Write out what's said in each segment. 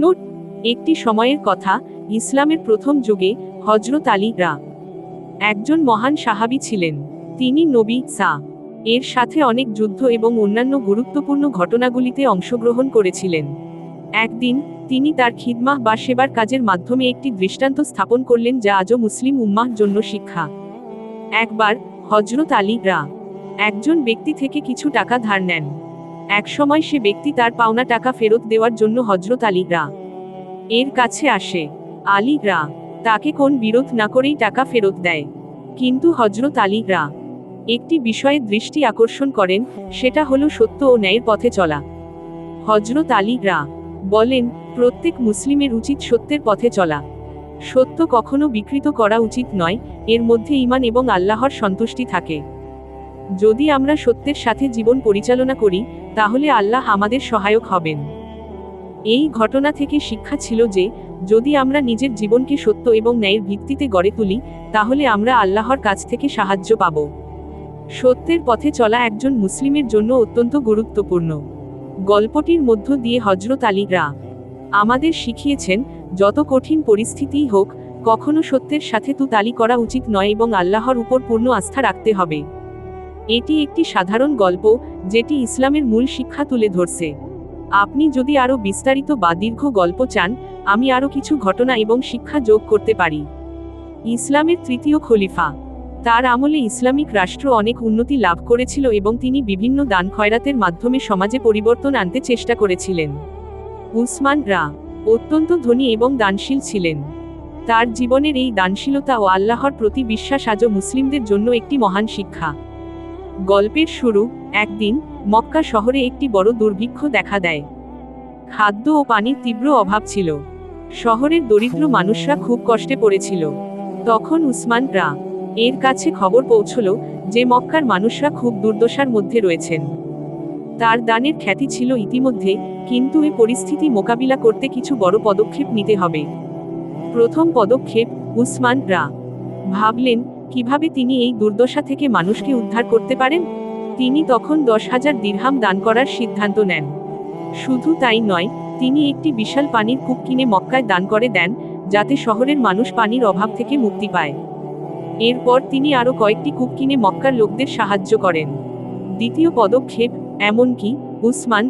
Note: একটি সময়ের কথা, ইসলামের প্রথম যুগে হযরত আলী একজন মহান সাহাবী ছিলেন। তিনি নবী এর সাথে অনেক যুদ্ধ এবং অন্যান্য গুরুত্বপূর্ণ ঘটনাগুলিতে অংশগ্রহণ করেছিলেন। একদিন তিনি তার খিদমাহ বা সেবার কাজের মাধ্যমে একটি দৃষ্টান্ত স্থাপন করলেন যা আজও মুসলিম উম্মাহর জন্য শিক্ষা। একবার হযরত আলী একজন ব্যক্তি থেকে কিছু টাকা ধার নেন। একসময় সে ব্যক্তি তার পাওনা টাকা ফেরত দেওয়ার জন্য হযরত আলী এর কাছে আসে। আলী তাকে কোন বিরোধ না করেই টাকা ফেরত দেয়। কিন্তু হযরত আলী একটি বিষয়ে দৃষ্টি আকর্ষণ করেন, সেটা হলো সত্য ও ন্যায়ের পথে চলা। হযরত আলী বলেন, প্রত্যেক মুসলিমের উচিত সত্যের পথে চলা। সত্য কখনো বিকৃত করা উচিত নয়, এর মধ্যে ঈমান এবং আল্লাহর সন্তুষ্টি থাকে। যদি আমরা সত্যের সাথে জীবন পরিচালনা করি, তাহলে আল্লাহ আমাদের সহায়ক হবেন। এই ঘটনা থেকে শিক্ষা ছিল যে, যদি আমরা নিজের জীবনকে সত্য এবং ন্যায়ের ভিত্তিতে গড়ে তুলি, তাহলে আমরা আল্লাহর কাছ থেকে সাহায্য পাব। সত্যের পথে চলা একজন মুসলিমের জন্য অত্যন্ত গুরুত্বপূর্ণ। গল্পটির মধ্য দিয়ে হযরত আলী আমাদের শিখিয়েছেন, যত কঠিন পরিস্থিতিই হোক, কখনো সত্যের সাথে তুতালি করা উচিত নয় এবং আল্লাহর উপর পূর্ণ আস্থা রাখতে হবে। এটি একটি সাধারণ গল্প, যেটি ইসলামের মূল শিক্ষা তুলে ধরছে। আপনি যদি আরও বিস্তারিত বা দীর্ঘ গল্প চান, আমি আরও কিছু ঘটনা এবং শিক্ষা যোগ করতে পারি। ইসলামের তৃতীয় খলিফা। তার আমলে ইসলামিক রাষ্ট্র অনেক উন্নতি লাভ করেছিল এবং তিনি বিভিন্ন দান খয়রাতের মাধ্যমে সমাজে পরিবর্তন আনতে চেষ্টা করেছিলেন। উসমান অত্যন্ত ধনী এবং দানশীল ছিলেন। তার জীবনের এই দানশীলতা ও আল্লাহর প্রতি বিশ্বাস আজও মুসলিমদের জন্য একটি মহান শিক্ষা। গল্পের শুরু: একদিন মক্কা শহরে একটি বড় দুর্ভিক্ষ দেখা দেয়। খাদ্য ও পানির তীব্র অভাব ছিল। শহরের দরিদ্র মানুষরা খুব কষ্টে পড়েছিল। তখন উসমান এর কাছে খবর পৌঁছল যে মক্কার মানুষরা খুব দুর্দশার মধ্যে রয়েছেন। তার দানের খ্যাতি ছিল ইতিমধ্যে, কিন্তু এই পরিস্থিতি মোকাবিলা করতে কিছু বড় পদক্ষেপ নিতে হবে। প্রথম পদক্ষেপ: উসমান ভাবলেন কিভাবে তিনি এই দুর্দশা থেকে মানুষকে উদ্ধার করতে পারেন। তিনি তখন 10,000 দিরহাম দান করার সিদ্ধান্ত নেন। শুধু তাই নয়, তিনি একটি বিশাল পানির কূপ কিনে মক্কায় দান করে দেন, যাতে শহরের মানুষ পানির অভাব থেকে মুক্তি পায়। এরপর তিনি আরও কয়েকটি কূপ কিনে মক্কার লোকদের সাহায্য করেন। দ্বিতীয় পদক্ষেপ: এমনকি উসমান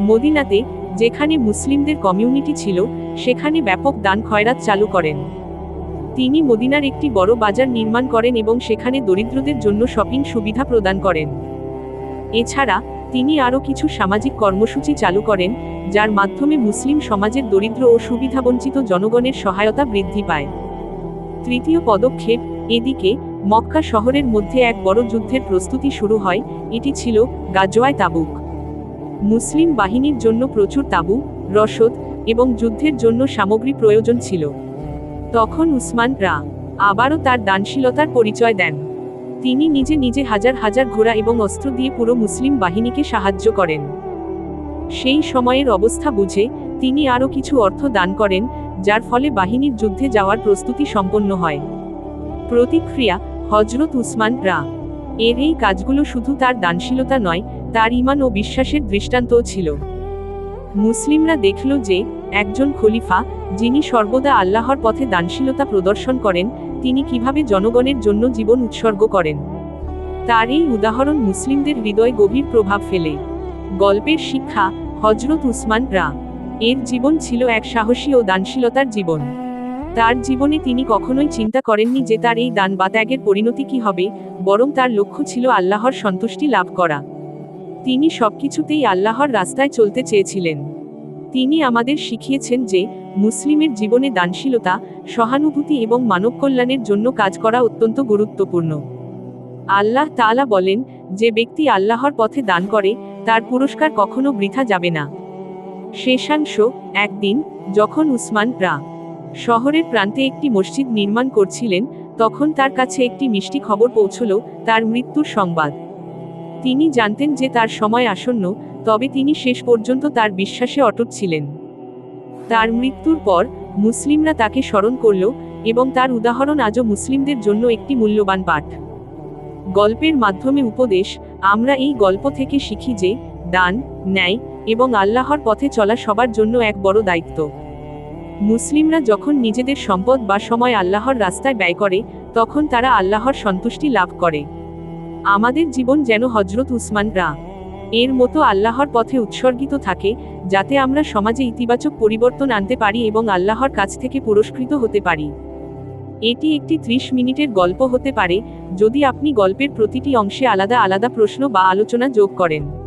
মদিনাতে, যেখানে মুসলিমদের কমিউনিটি ছিল, সেখানে ব্যাপক দান খয়রাত চালু করেন। তিনি মদিনার একটি বড় বাজার নির্মাণ করেন এবং সেখানে দরিদ্রদের জন্য শপিং সুবিধা প্রদান করেন। এছাড়া তিনি আরও কিছু সামাজিক কর্মসূচি চালু করেন, যার মাধ্যমে মুসলিম সমাজের দরিদ্র ও সুবিধাবঞ্চিত জনগণের সহায়তা বৃদ্ধি পায়। তৃতীয় পদক্ষেপ: এদিকে মক্কা শহরের মধ্যে এক বড় যুদ্ধের প্রস্তুতি শুরু হয়। এটি ছিল গাজওয়ায়ে তাবুক। মুসলিম বাহিনীর জন্য প্রচুর তাঁবু, রসদ এবং যুদ্ধের জন্য সামগ্রী প্রয়োজন ছিল। তখন উসমান আবারও তার দানশীলতার পরিচয় দেন। তিনি নিজে হাজার হাজার ঘোড়া এবং অস্ত্র দিয়ে পুরো মুসলিম বাহিনীকে সাহায্য করেন। সেই সময়ের অবস্থা বুঝে তিনি আরও কিছু অর্থ দান করেন, যার ফলে বাহিনীর যুদ্ধে যাওয়ার প্রস্তুতি সম্পন্ন হয়। প্রতিক্রিয়া: হযরত উসমান এর এই কাজগুলো শুধু তার দানশীলতা নয়, তার ঈমান ও বিশ্বাসের দৃষ্টান্তও ছিল। মুসলিমরা দেখল যে, একজন খলিফা, যিনি সর্বদা আল্লাহর পথে দানশীলতা প্রদর্শন করেন, তিনি কিভাবে জনগণের জন্য জীবন উৎসর্গ করেন। তার এই উদাহরণ মুসলিমদের হৃদয়ে গভীর প্রভাব ফেলে। গল্পের শিক্ষা: হযরত উসমান এর জীবন ছিল এক সাহসী ও দানশীলতার জীবন। তার জীবনে তিনি কখনোই চিন্তা করেননি যে তার এই দান বা ত্যাগের পরিণতি কি হবে, বরং তার লক্ষ্য ছিল আল্লাহর সন্তুষ্টি লাভ করা। তিনি সবকিছুতেই আল্লাহর রাস্তায় চলতে চেয়েছিলেন। তিনি আমাদের শিখিয়েছেন যে, মুসলিমের জীবনে দানশীলতা, সহানুভূতি এবং মানব কল্যাণের জন্য কাজ করা অত্যন্ত গুরুত্বপূর্ণ। আল্লাহ তাআলা বলেন, যে ব্যক্তি আল্লাহর পথে দান করে, তার পুরস্কার কখনো বৃথা যাবে না। শেষাংশ: একদিন যখন উসমান শহরের প্রান্তে একটি মসজিদ নির্মাণ করছিলেন, তখন তার কাছে একটি মিষ্টি খবর পৌঁছল, তার মৃত্যুর সংবাদ। তিনি জানতেন যে তার সময় আসন্ন, তবে তিনি শেষ পর্যন্ত তার বিশ্বাসে অটুট ছিলেন। তার মৃত্যুর পর মুসলিমরা তাকে স্মরণ করল, এবং তার উদাহরণ আজও মুসলিমদের জন্য একটি মূল্যবান পাঠ। গল্পের মাধ্যমে উপদেশ: আমরা এই গল্প থেকে শিখি যে, দান, ন্যায় এবং আল্লাহর পথে চলা সবার জন্য এক বড় দায়িত্ব। মুসলিমরা যখন নিজেদের সম্পদ বা সময় আল্লাহর রাস্তায় ব্যয় করে, তখন তারা আল্লাহর সন্তুষ্টি লাভ করে। আমাদের জীবন যেন হজরত উসমান রা এর মতো আল্লাহর পথে উৎসর্গিত থাকে, যাতে আমরা সমাজে ইতিবাচক পরিবর্তন আনতে পারি এবং আল্লাহর কাছ থেকে পুরস্কৃত হতে পারি। এটি একটি 30 মিনিটের গল্প হতে পারে, যদি আপনি গল্পের প্রতিটি অংশে আলাদা আলাদা প্রশ্ন বা আলোচনা যোগ করেন।